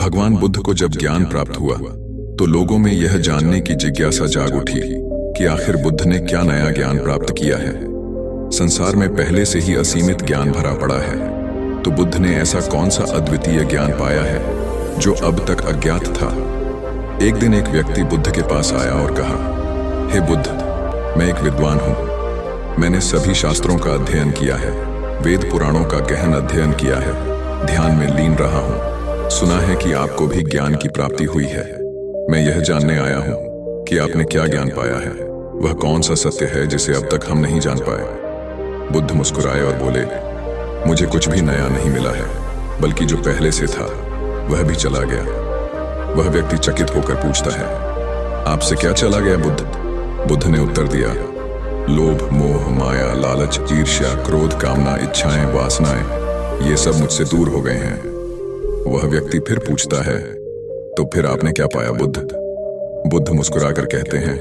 भगवान बुद्ध को जब ज्ञान प्राप्त हुआ तो लोगों में यह जानने की जिज्ञासा जाग उठी कि आखिर बुद्ध ने क्या नया ज्ञान प्राप्त किया है। संसार में पहले से ही असीमित ज्ञान भरा पड़ा है, तो बुद्ध ने ऐसा कौन सा अद्वितीय ज्ञान पाया है जो अब तक अज्ञात था। एक दिन एक व्यक्ति बुद्ध के पास आया और कहा, हे बुद्ध, मैं एक विद्वान हूँ। मैंने सभी शास्त्रों का अध्ययन किया है, वेद पुराणों का गहन अध्ययन किया है, ध्यान में लीन रहा हूँ। सुना है कि आपको भी ज्ञान की प्राप्ति हुई है। मैं यह जानने आया हूँ कि आपने क्या ज्ञान पाया है, वह कौन सा सत्य है जिसे अब तक हम नहीं जान पाए। बुद्ध मुस्कुराए और बोले, मुझे कुछ भी नया नहीं मिला है, बल्कि जो पहले से था वह भी चला गया। वह व्यक्ति चकित होकर पूछता है, आपसे क्या चला गया बुद्ध? बुद्ध ने उत्तर दिया, लोभ, मोह, माया, लालच, ईर्ष्या, क्रोध, कामना, इच्छाएं, वासनाएं, ये सब मुझसे दूर हो गए हैं। वह व्यक्ति फिर पूछता है, तो फिर आपने क्या पाया बुद्ध? बुद्ध मुस्कुराकर कहते हैं,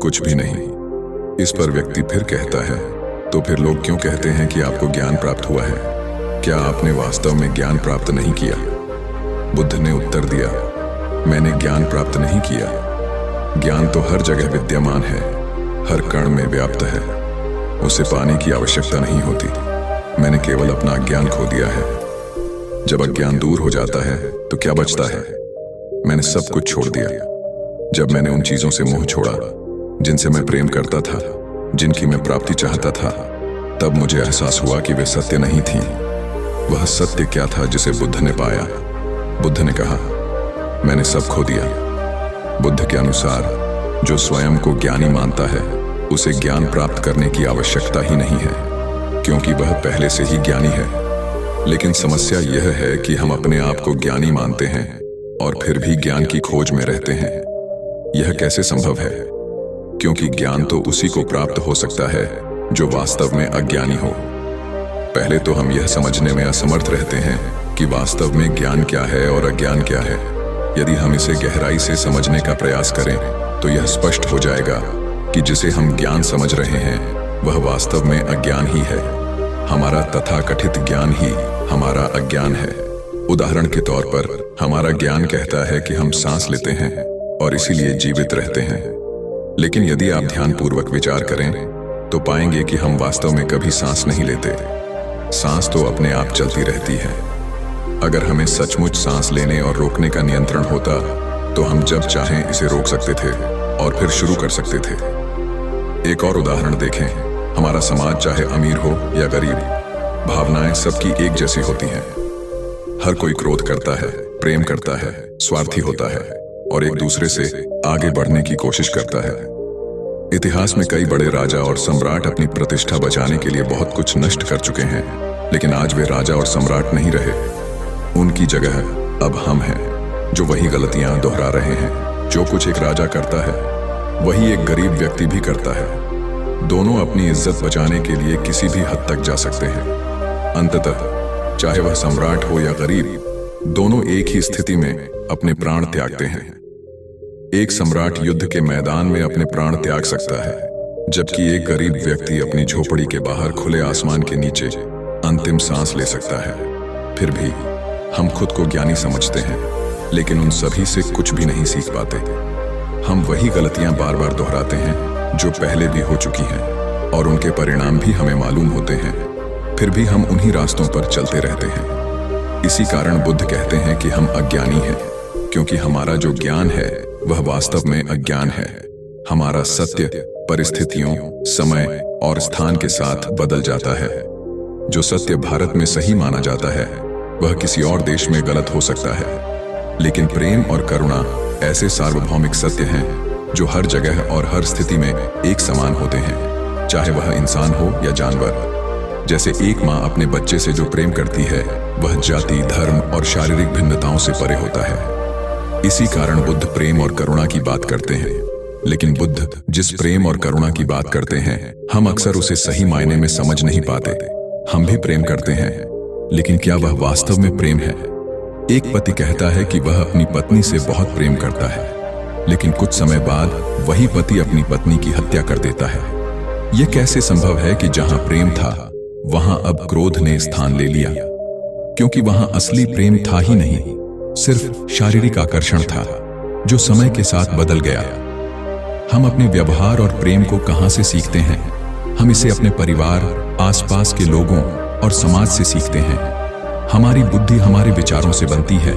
कुछ भी नहीं। इस पर व्यक्ति फिर कहता है, तो फिर लोग क्यों कहते हैं कि आपको ज्ञान प्राप्त हुआ है? क्या आपने वास्तव में ज्ञान प्राप्त नहीं किया? बुद्ध ने उत्तर दिया, मैंने ज्ञान प्राप्त नहीं किया। ज्ञान तो हर जगह विद्यमान है, हर कण में व्याप्त है, उसे पाने की आवश्यकता नहीं होती। मैंने केवल अपना अज्ञान खो दिया है। जब अज्ञान दूर हो जाता है तो क्या बचता है? मैंने सब कुछ छोड़ दिया। जब मैंने उन चीजों से मोह छोड़ा जिनसे मैं प्रेम करता था, जिनकी मैं प्राप्ति चाहता था, तब मुझे एहसास हुआ कि वे सत्य नहीं थी। वह सत्य क्या था जिसे बुद्ध ने पाया? बुद्ध ने कहा, मैंने सब खो दिया। बुद्ध के अनुसार जो स्वयं को ज्ञानी मानता है उसे ज्ञान प्राप्त करने की आवश्यकता ही नहीं है, क्योंकि वह पहले से ही ज्ञानी है। लेकिन समस्या यह है कि हम अपने आप को ज्ञानी मानते हैं और फिर भी ज्ञान की खोज में रहते हैं। यह कैसे संभव है? क्योंकि ज्ञान तो उसी को प्राप्त हो सकता है जो वास्तव में अज्ञानी हो। पहले तो हम यह समझने में असमर्थ रहते हैं कि वास्तव में ज्ञान क्या है और अज्ञान क्या है। यदि हम इसे गहराई से समझने का प्रयास करें तो यह स्पष्ट हो जाएगा कि जिसे हम ज्ञान समझ रहे हैं वह वास्तव में अज्ञान ही है। हमारा तथाकथित ज्ञान ही हमारा अज्ञान है। उदाहरण के तौर पर हमारा ज्ञान कहता है कि हम सांस लेते हैं और इसीलिए जीवित रहते हैं। लेकिन यदि आप ध्यानपूर्वक विचार करें तो पाएंगे कि हम वास्तव में कभी सांस नहीं लेते। सांस तो अपने आप चलती रहती है। अगर हमें सचमुच सांस लेने और रोकने का नियंत्रण होता तो हम जब चाहें इसे रोक सकते थे और फिर शुरू कर सकते थे। एक और उदाहरण देखें, हमारा समाज चाहे अमीर हो या गरीब, भावनाएं सबकी एक जैसी होती हैं। हर कोई क्रोध करता है, प्रेम करता है, स्वार्थी होता है और एक दूसरे से आगे बढ़ने की कोशिश करता है। इतिहास में कई बड़े राजा और सम्राट अपनी प्रतिष्ठा बचाने के लिए बहुत कुछ नष्ट कर चुके हैं, लेकिन आज वे राजा और सम्राट नहीं रहे। उनकी जगह अब हम हैं जो वही गलतियां दोहरा रहे हैं। जो कुछ एक राजा करता है वही एक गरीब व्यक्ति भी करता है। दोनों अपनी इज्जत बचाने के लिए किसी भी हद तक जा सकते हैं। अंततः चाहे वह सम्राट हो या गरीब, दोनों एक ही स्थिति में अपने प्राण त्यागते हैं। एक सम्राट युद्ध के मैदान में अपने प्राण त्याग सकता है, जबकि एक गरीब व्यक्ति अपनी झोपड़ी के बाहर खुले आसमान के नीचे अंतिम सांस ले सकता है। फिर भी हम खुद को ज्ञानी समझते हैं, लेकिन उन सभी से कुछ भी नहीं सीख पाते। हम वही गलतियां बार बार दोहराते हैं जो पहले भी हो चुकी हैं, और उनके परिणाम भी हमें मालूम होते हैं। फिर भी हम उन्हीं रास्तों पर चलते रहते हैं। इसी कारण बुद्ध कहते हैं कि हम अज्ञानी हैं, क्योंकि हमारा जो ज्ञान है वह वास्तव में अज्ञान है। हमारा सत्य परिस्थितियों, समय और स्थान के साथ बदल जाता है। जो सत्य भारत में सही माना जाता है वह किसी और देश में गलत हो सकता है। लेकिन प्रेम और करुणा ऐसे सार्वभौमिक सत्य हैं जो हर जगह और हर स्थिति में एक समान होते हैं, चाहे वह इंसान हो या जानवर। जैसे एक माँ अपने बच्चे से जो प्रेम करती है वह जाति, धर्म और शारीरिक भिन्नताओं से परे होता है। इसी कारण बुद्ध प्रेम और करुणा की बात करते हैं। लेकिन बुद्ध जिस प्रेम और करुणा की बात करते हैं, हम अक्सर उसे सही मायने में समझ नहीं पाते। हम भी प्रेम करते हैं, लेकिन क्या वह वास्तव में प्रेम है? एक पति कहता है कि वह अपनी पत्नी से बहुत प्रेम करता है, लेकिन कुछ समय बाद वही पति अपनी पत्नी की हत्या कर देता है। यह कैसे संभव है कि जहां प्रेम था वहां अब क्रोध ने स्थान ले लिया? क्योंकि वहां असली प्रेम था ही नहीं। सिर्फ शारीरिक आकर्षण था जो समय के साथ बदल गया। हम अपने व्यवहार और प्रेम को कहां से सीखते हैं? हम इसे अपने परिवार, आसपास के लोगों और समाज से सीखते हैं। हमारी बुद्धि हमारे विचारों से बनती है,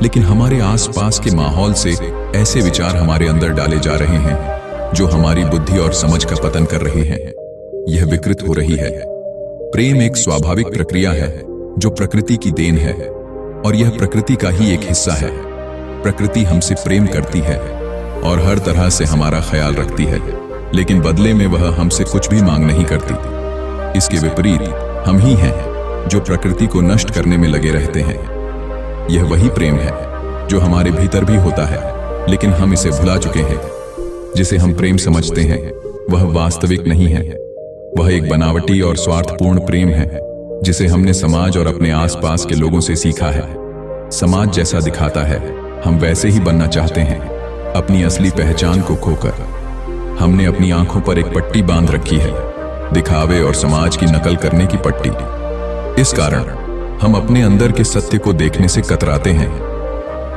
लेकिन हमारे आसपास के माहौल से ऐसे विचार हमारे अंदर डाले जा रहे हैं जो हमारी बुद्धि और समझ का पतन कर रहे हैं। यह विकृत हो रही है। प्रेम एक स्वाभाविक प्रक्रिया है जो प्रकृति की देन है, और यह प्रकृति का ही एक हिस्सा है। प्रकृति हमसे प्रेम करती है और हर तरह से हमारा ख्याल रखती है, लेकिन बदले में वह हमसे कुछ भी मांग नहीं करती। इसके विपरीत हम ही हैं जो प्रकृति को नष्ट करने में लगे रहते हैं। यह वही प्रेम है जो हमारे भीतर भी होता है, लेकिन हम इसे भुला चुके हैं। जिसे हम प्रेम समझते हैं वह वास्तविक नहीं है। वह एक बनावटी और स्वार्थपूर्ण प्रेम है जिसे हमने समाज और अपने आसपास के लोगों से सीखा है। समाज जैसा दिखाता है हम वैसे ही बनना चाहते हैं, अपनी असली पहचान को खोकर। हमने अपनी आंखों पर एक पट्टी बांध रखी है, दिखावे और समाज की नकल करने की पट्टी। इस कारण हम अपने अंदर के सत्य को देखने से कतराते हैं,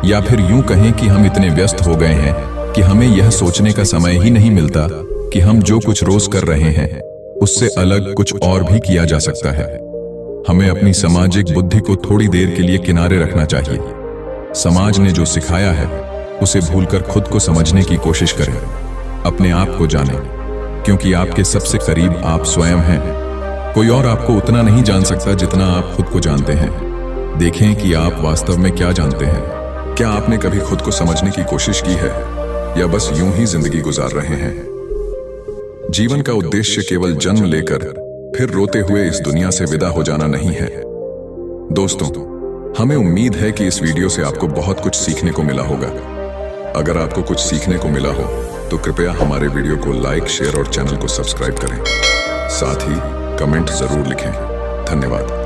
या फिर यूं कहें कि हम इतने व्यस्त हो गए हैं कि हमें यह सोचने का समय ही नहीं मिलता कि हम जो कुछ रोज कर रहे हैं उससे अलग कुछ और भी किया जा सकता है। हमें अपनी सामाजिक बुद्धि को थोड़ी देर के लिए किनारे रखना चाहिए। समाज ने जो सिखाया है उसे भूलकर खुद को समझने की कोशिश करें। अपने आप को जानें, क्योंकि आपके सबसे करीब आप स्वयं हैं। कोई और आपको उतना नहीं जान सकता जितना आप खुद को जानते हैं। देखें कि आप वास्तव में क्या जानते हैं। क्या आपने कभी खुद को समझने की कोशिश की है, या बस यूं ही जिंदगी गुजार रहे हैं? जीवन का उद्देश्य केवल जन्म लेकर फिर रोते हुए इस दुनिया से विदा हो जाना नहीं है। दोस्तों, हमें उम्मीद है कि इस वीडियो से आपको बहुत कुछ सीखने को मिला होगा। अगर आपको कुछ सीखने को मिला हो तो कृपया हमारे वीडियो को लाइक, शेयर और चैनल को सब्सक्राइब करें। साथ ही कमेंट जरूर लिखें। धन्यवाद।